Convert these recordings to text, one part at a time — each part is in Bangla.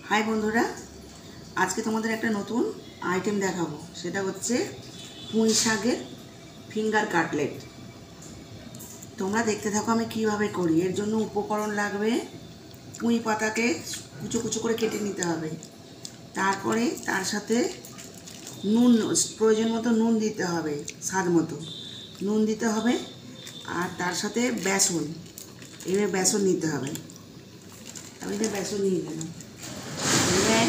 হাই বন্ধুরা, আজকে তোমাদের একটা নতুন আইটেম দেখাবো। সেটা হচ্ছে পুঁই শাকের ফিঙ্গার কাটলেট। তোমরা দেখতে থাকো আমি কিভাবে করি। এর জন্য উপকরণ লাগবে, পুঁই পাতাকে কুচো কুচো করে কেটে নিতে হবে। তারপরে তার সাথে নুন, প্রয়োজন মতো নুন দিতে হবে, স্বাদ মতো নুন দিতে হবে। আর তার সাথে বেসন, এবার বেসন নিতে হবে। আমি তো বেসন নিয়ে গেলাম। এবার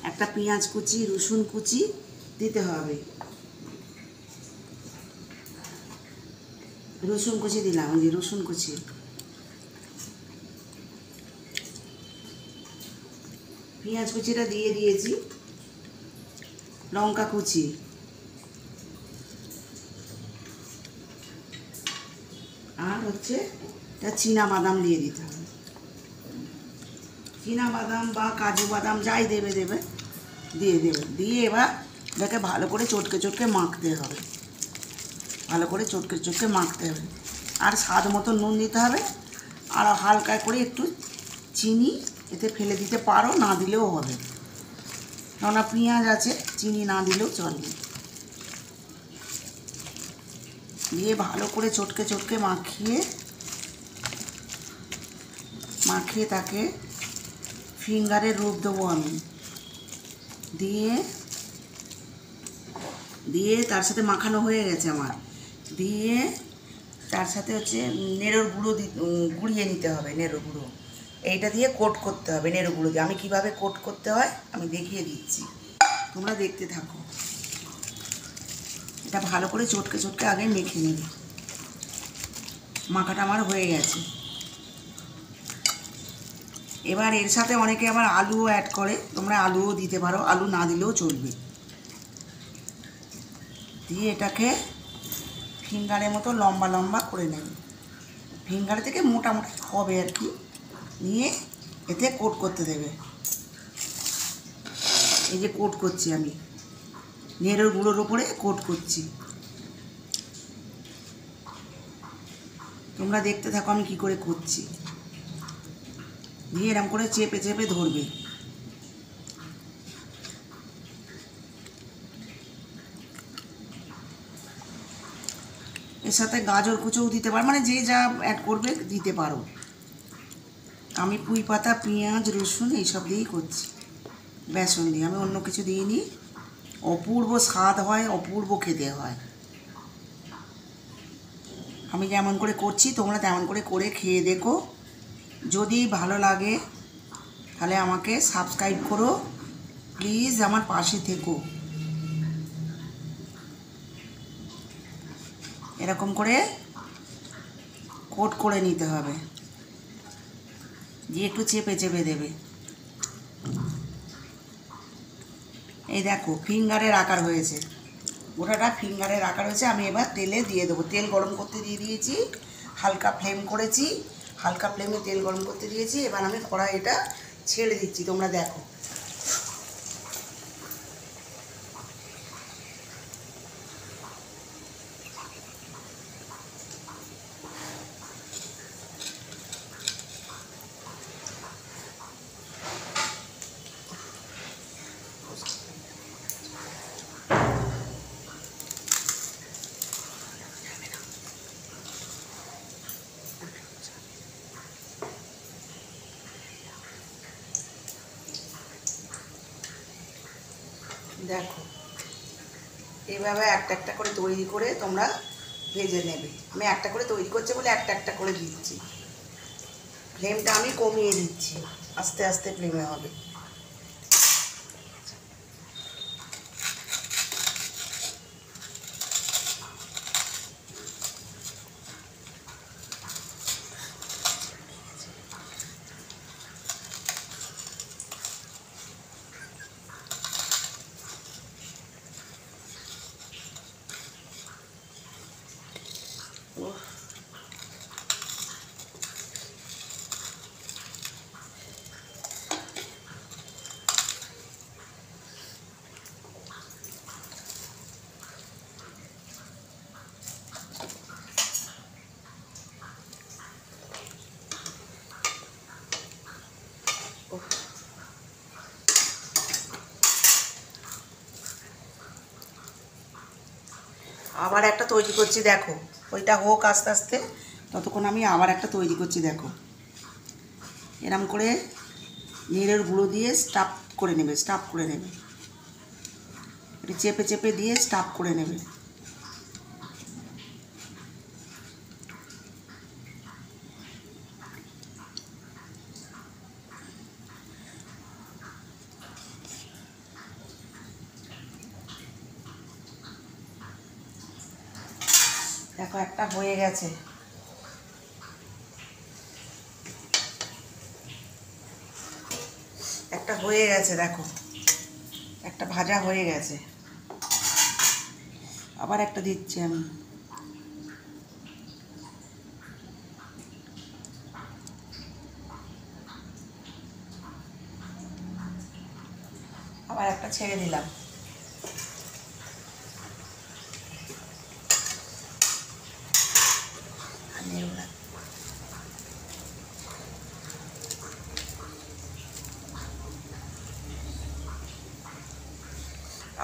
একটা পেঁয়াজ কুচি, রসুন কুচি দিতে হবে। রসুন কুচি দিলাম, ওই যে রসুন কুচি। পেঁয়াজ কুচিটা দিয়ে দিয়েছি। লঙ্কা কুচি, আর হচ্ছে এটা চীনা বাদাম দিয়ে দিতে হবে। চীনা বাদাম বা কাজু বাদাম যাই দেবে দিয়ে দেবে। দিয়ে এবার এটাকে ভালো করে চটকে চটকে মাখতে হবে। ভালো করে চটকে চটকে মাখতে হবে। আর স্বাদ মতো নুন দিতে হবে। আর হালকা করে একটু চিনি এতে ফেলে দিতে পারো, না দিলেও হবে, কেননা পেঁয়াজ আছে, চিনি না দিলেও চলবে। দিয়ে ভালো করে চটকে চটকে মাখিয়ে তাকে ফিঙ্গারের রূপ দেবো আমি। দিয়ে তার সাথে মাখানো হয়ে গেছে আমার। দিয়ে তার সাথে হচ্ছে নেড়োর গুঁড়ো গুঁড়িয়ে নিতে হবে। নেড়ো গুঁড়ো এইটা দিয়ে কোট করতে হবে। নেড়ো গুঁড়ো দিয়ে আমি কিভাবে কোট করতে হয় আমি দেখিয়ে দিচ্ছি, তোমরা দেখতে থাকো। এটা ভালো করে চটকে চটকে আগে মেখে নেবে। মাখাটা আমার হয়ে গেছে। এবার এর সাথে অনেকে আবার আলুও অ্যাড করে, তোমরা আলুও দিতে পারো, আলু না দিলেও চলবে। দিয়ে এটাকে ফিঙ্গারের মতো লম্বা লম্বা করে নেবে। ফিঙ্গার থেকে মোটামুটি হবে আর কি। নিয়ে এতে কোট করতে দেবে। এই যে কোট করছি আমি, নেড়োর গুঁড়োর ওপরে কোট করছি। তোমরা দেখতে থাকো আমি কি করে করছি। দিয়ে এরকম করে চেপে চেপে ধরবে। এর সাথে গাজর কুচোও দিতে পারো, মানে যে যা অ্যাড করবে দিতে পারো। আমি পুঁই পাতা, পেঁয়াজ, রসুন এইসব দিয়েই করছি, বেসন দিয়ে। আমি অন্য কিছু দিইনি। অপূর্ব স্বাদ হয়, অপূর্ব খেতে হয়। আমি যেমন করে করছি তোমরা তেমন করে খেয়ে দেখো। যদি ভালো লাগে তাহলে আমাকে সাবস্ক্রাইব করো, প্লিজ আমার পাশে থেকো। এরকম করে কোট করে নিতে হবে। দিয়ে একটু চেপে চেপে দেবে। এই দেখো ফিঙ্গারের আকার হয়েছে, গোটাটা ফিঙ্গারের আকার হয়েছে। আমি এবার তেলে দিয়ে দেবো। তেল গরম করতে দিয়ে দিয়েছি, হালকা ফ্লেম করেছি, হালকা ফ্লেমে তেল গরম করতে দিয়েছি। এবার আমি কড়াইটা ছেড়ে দিচ্ছি, তোমরা দেখো। দেখো এইভাবে একটা একটা করে তৈরি করে তোমরা ভেজে নেবে। আমি একটা করে তৈরি করছি বলে একটা একটা করে দিচ্ছি। ফ্লেমটা আমি কমিয়ে দিচ্ছি, আস্তে আস্তে ফ্লেমে হবে। আবার একটা তৈরি করছি, দেখো ওইটা হোক আস্তে আস্তে, ততক্ষণ আমি আবার একটা তৈরি করছি। দেখো এরম করে নীলের গুঁড়ো দিয়ে স্টাফ করে নেবে, স্টাফ করে নেবে, এটা চেপে চেপে দিয়ে স্টাফ করে নেবে। দেখো একটা হয়ে গেছে, একটা হয়ে গেছে, দেখো একটা ভাজা হয়ে গেছে। আবার একটা দিচ্ছি আমি। আবার একটা ছেড়ে দিলাম।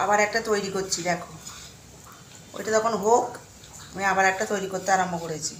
আবার একটা তৈরি করছি, দেখো ওইটা তখন হোক, আমি আবার একটা তৈরি করতে আরম্ভ করেছি।